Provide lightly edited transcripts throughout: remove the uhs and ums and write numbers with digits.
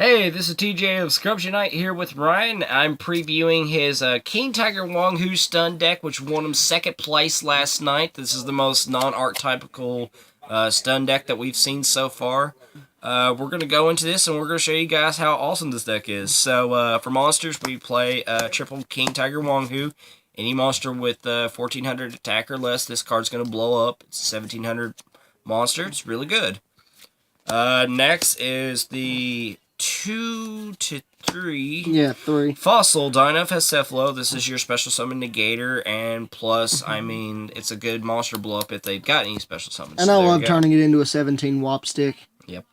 Hey, this is TJ of Scrubs Unite here with Ryan. I'm previewing his King Tiger Wanghu stun deck, which won him second place last night. This is the most non-archetypical stun deck that we've seen so far. We're going to go into this and we're going to show you guys how awesome this deck is. So, for monsters, we play triple King Tiger Wanghu. Any monster with 1400 attack or less, this card's going to blow up. It's a 1700 monster. It's really good. Next is the 2 to 3. Yeah, 3. Fossil Dino Cephalon. This is your special summon negator, and plus, I mean, it's a good monster blow up if they've got any special summons. And I love turning it into a 17 wop stick. Yep.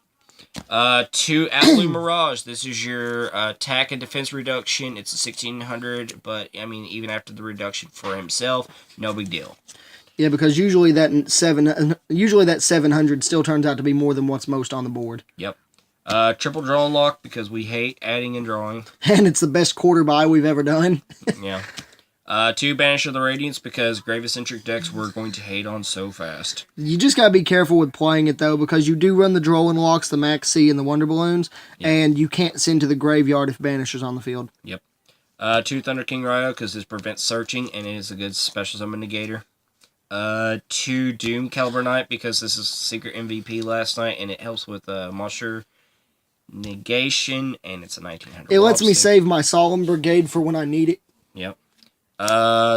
2 Absolute Mirage. This is your attack and defense reduction. It's a 1600, but I mean, even after the reduction for himself, no big deal. Yeah, because usually that 700 still turns out to be more than what's most on the board. Yep. Triple draw and lock because we hate adding and drawing. And it's the best quarter buy we've ever done. Yeah. 2 Banish of the Radiance because Grave-Eccentric decks we're going to hate on so fast. You just gotta be careful with playing it though, because you do run the draw and locks, the Max C, and the Wonder Balloons, and you can't send to the graveyard if Banish is on the field. Yep. 2 Thunder King Ryo because this prevents searching and it is a good special summon negator. 2 Doom Caliber Knight because this is secret MVP last night and it helps with monster negation and it's a 1900. It lets me save my Solemn Brigade for when I need it. Yep.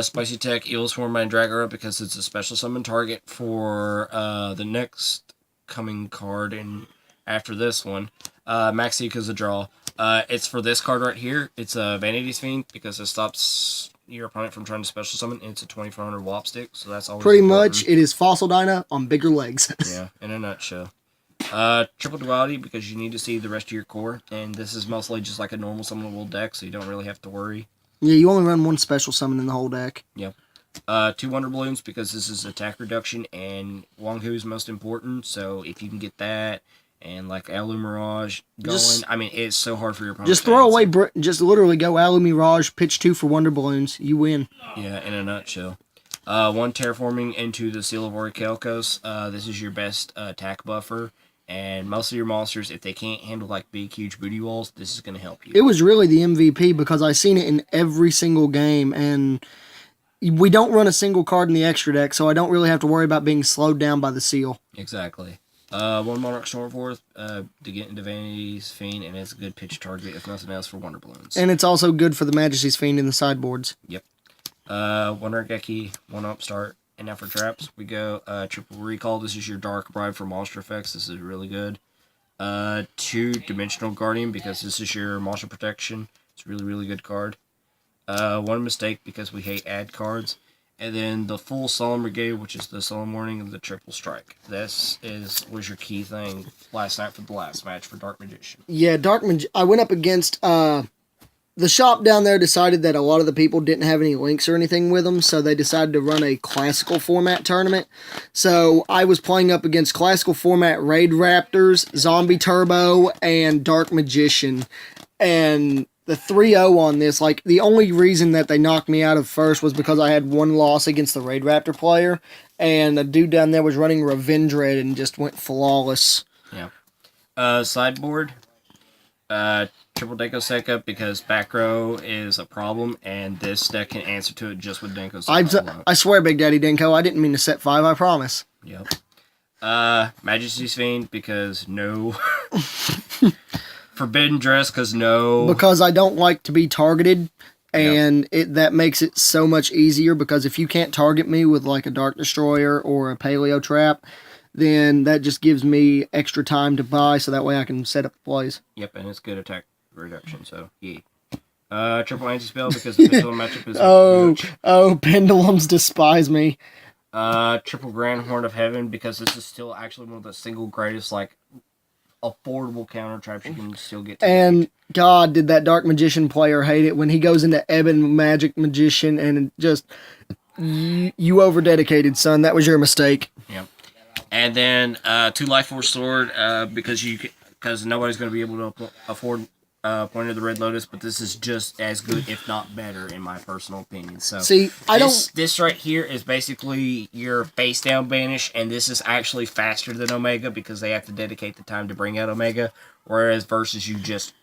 Spicy Tech Eels Form by Dragger because it's a special summon target for the next coming card and after this one. Maxi because of draw. It's for this card right here. It's a Vanity's Fiend because it stops your opponent from trying to special summon. It's a 2400 wop stick, so that's always pretty important. much. It is Fossil Dino on bigger legs. Yeah, in a nutshell. Triple Duality because you need to see the rest of your core, and this is mostly just like a normal summonable deck, so you don't really have to worry. Yeah, you only run one special summon in the whole deck. Yep. 2 Wonder Balloons because this is attack reduction, and Wanghu is most important, so if you can get that, and like Alu Mirage going, I mean, it's so hard for your opponent. Just throw away, just literally go Alu Mirage, pitch 2 for Wonder Balloons, you win. Yeah, in a nutshell. 1 Terraforming into the Seal of Orichalcos. This is your best attack buffer. And most of your monsters, if they can't handle like big, huge booty walls, this is going to help you. It was really the MVP because I seen it in every single game, and we don't run a single card in the extra deck, so I don't really have to worry about being slowed down by the seal. Exactly. 1 Monarch Stormforth to get into Vanity's Fiend, and it's a good pitch target, if nothing else, for Wonder Balloons. And it's also good for the Majesty's Fiend in the sideboards. Yep. 1 Regeki, 1 Upstart. And now for traps, we go Triple Recall. This is your Dark Bribe for monster effects. This is really good. 2 Dimensional Guardian because this is your monster protection. It's a really, really good card. 1 Mistake because we hate ad cards. And then the full Solemn Brigade, which is the Solemn Warning of the Triple Strike. This was your key thing last night for the last match for Dark Magician. Yeah, I went up against... the shop down there decided that a lot of the people didn't have any links or anything with them, so they decided to run a classical format tournament. So I was playing up against classical format Raid Raptors, Zombie Turbo, and Dark Magician. And the 3-0 on this, like, the only reason that they knocked me out of first was because I had 1 loss against the Raid Raptor player, and the dude down there was running Revenge Red and just went flawless. Yeah. Sideboard. Triple Denko Sekka because back row is a problem, and this deck can answer to it just with Denko Sekka. I swear, Big Daddy Denko, I didn't mean to set 5, I promise. Yep. Majesty's Fiend because no. Forbidden Dress because no. Because I don't like to be targeted, and that makes it so much easier, because if you can't target me with like a Dark Destroyer or a Paleo Trap, then that just gives me extra time to buy, so that way I can set up plays. Yep, and it's good attack reduction, so yeah. Triple anti-spell because the pendulum matchup is Oh, pendulums despise me. Triple Grand Horn of Heaven because this is still actually one of the single greatest, like, affordable counter traps you can still get to. And God, did that Dark Magician player hate it when he goes into Ebon Magic Magician and just, you over-dedicated, son. That was your mistake. Yep. And then 2 Life Force Sword because nobody's going to be able to afford Point of the Red Lotus, but this is just as good, if not better, in my personal opinion. So see, this right here is basically your face down banish, and this is actually faster than Omega because they have to dedicate the time to bring out Omega. Whereas versus you just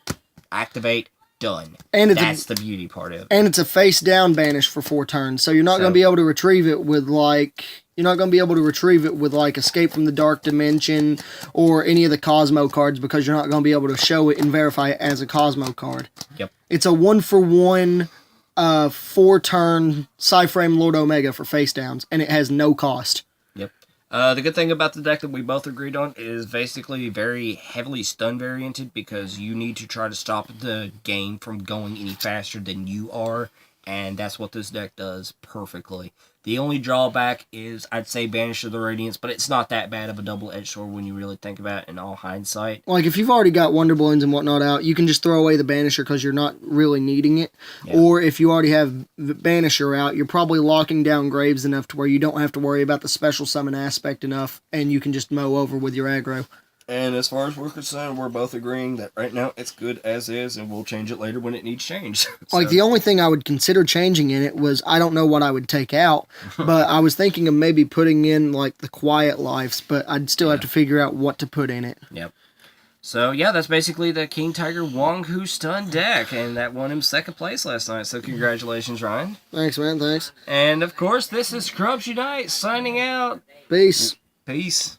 activate, done. And That's the beauty part of it. And it's a face down banish for 4 turns, so you're not going to be able to retrieve it with like Escape from the Dark Dimension or any of the Cosmo cards, because you're not going to be able to show it and verify it as a Cosmo card. Yep. It's a 1-for-1 4-turn Psyframe Lord Omega for face downs, and it has no cost. Yep. The good thing about the deck that we both agreed on is basically very heavily stun varianted, because you need to try to stop the game from going any faster than you are, and that's what this deck does perfectly. The only drawback is, I'd say, Banish of the Radiance, but it's not that bad of a double-edged sword when you really think about it in all hindsight. Like, if you've already got Wonder Balloons and whatnot out, you can just throw away the Banisher because you're not really needing it. Yeah. Or if you already have the Banisher out, you're probably locking down Graves enough to where you don't have to worry about the special summon aspect enough, and you can just mow over with your aggro. And as far as we're concerned, we're both agreeing that right now it's good as is, and we'll change it later when it needs change. So. Like, the only thing I would consider changing in it was, I don't know what I would take out, but I was thinking of maybe putting in, like, the Quiet Lives, but I'd still have to figure out what to put in it. Yep. So, yeah, that's basically the King Tiger Wanghu Stun deck, and that won him second place last night, so congratulations, Ryan. Thanks, man, thanks. And, of course, this is Scrubs Unite, signing out. Peace. Peace.